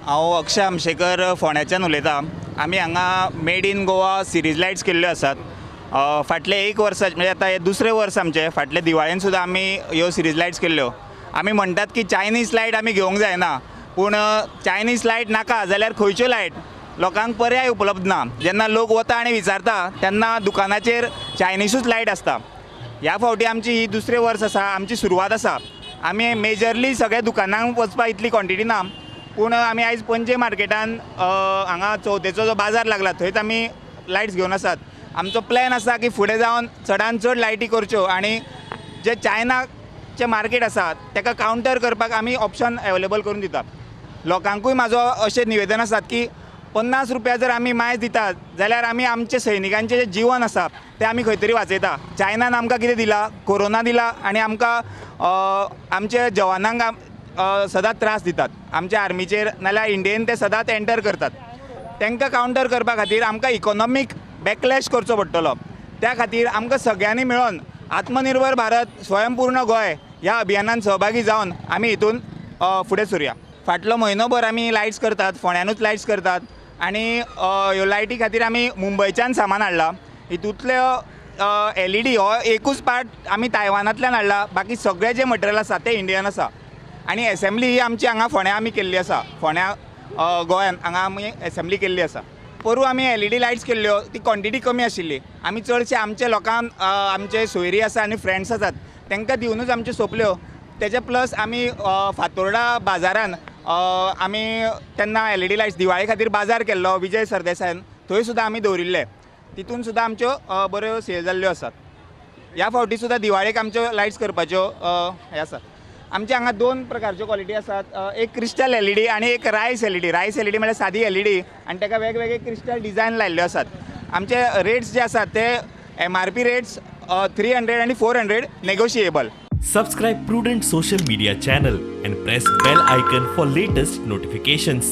हांव अक्षय आमशेकर फोंड्याच्यान उलयतां. आमी हांगा made in Goa series lights केल्ल्यो आसात. फाटले एक वर्स म्हणजे आतां हे दुसरें वर्स आमचें. फाटले दिवाळेन सुद्दां आमी ह्यो सिरीज लायट्स केल्ल्यो. आमी म्हणटात की चायनीज लायट आमी घेवंक जायना, पूण चायनीज लायट नाका जाल्यार खंयच्यो लायट लोकांक पर्याय उपलब्ध ना. जेन्ना लोक वता आनी विचारता तेन्ना दुकानाचेर चायनीजूच लायट आसता. ह्या फावटी आमची ही दुसरें वर्स आसा, आमची सुरवात आसा. आमी मेजरली सगळ्या दुकानांक वचपाक इतली क्वॉन्टिटी ना, पूण आमी आयज पणजे मार्केटान हांगा चवथेचो जो बाजार लागला थंयच आमी लायट्स घेवन आसात. आमचो प्लॅन आसा की फुडें जावन चडांत चड लायटी करच्यो आनी जे चायनाचें मार्केट आसा ताका कावंटर करपाक आमी ऑप्शन अवेलेबल करून दितात. लोकांकूय म्हाजो अशें निवेदन आसात की 50 रुपया जर आमी मायज दितात जाल्यार आमी आमचे सैनिकांचें जें जीवन आसा तें आमी खंय तरी वाचयता. चायनान आमकां कितें दिलां? कोरोना दिला आनी आमकां आमचे जवानांक सदांच त्रास दितात. आमच्या आर्मीचेर नाल्यार इंडियेन ते सदांच एंटर करतात. तांकां कावंटर करपा खातीर आमकां इकॉनॉमीक बॅकलॅश करचो पडटलो. त्या खातीर आमकां सगळ्यांनी मेळोन आत्मनिर्भर भारत स्वयंपूर्ण गोंय ह्या अभियानान सहभागी जावन आमी हितून फुडें सरुया. फाटलो म्हयनोभर आमी लायट्स करतात, फोंड्यानूच लायट्स करतात आनी ह्यो लायटी खातीर आमी मुंबयच्यान सामान हाडला. हितूंतल्यो LED हो एकूच पार्ट आमी तायवानांतल्यान हाडला. बाकी सगळें जें मटेरियल आसा तें इंडियन आसा. आनी एसेंब्ली ही आमची हांगा फोंड्या आमी केल्ली आसा. फोंड्या गोंयान हांगा आमी एसेंब्ली केल्ली आसा. पोरू आमी LED लायट्स केल्ल्यो, ती क्वॉन्टिटी कमी आशिल्ली. आमी चडशे आमचे लोकांक आमचे सोयरी आसा आनी फ्रेंड्स आसात तांकां दिवनूच आमच्यो सोंपल्यो. तेजे प्लस आमी फातोर्डा बाजारान आमी तेन्ना LED लायट्स दिवाळे खातीर बाजार केल्लो विजय सरदेसायन, थंय सुद्दां आमी दवरिल्ले. तितून सुद्दां आमच्यो बऱ्यो सेल जाल्ल्यो आसात. ह्या फावटी सुद्दां दिवाळेक आमच्यो लायट्स करपाच्यो हे आसात. आमचे हांगा 2 प्रकारच्यो क्वॉलिटी आसात. एक क्रिस्टल LED आनी एक रायस LED. रायस LED म्हळ्यार सादी LED आनी ताका वेगवेगळे क्रिस्टल डिझायन लायल्ल्यो आसात. आमचे रेट्स जे आसात ते MRP रेट्स 300 आनी 400 negotiable. Subscribe Prudent social media channel and press bell icon for latest notifications.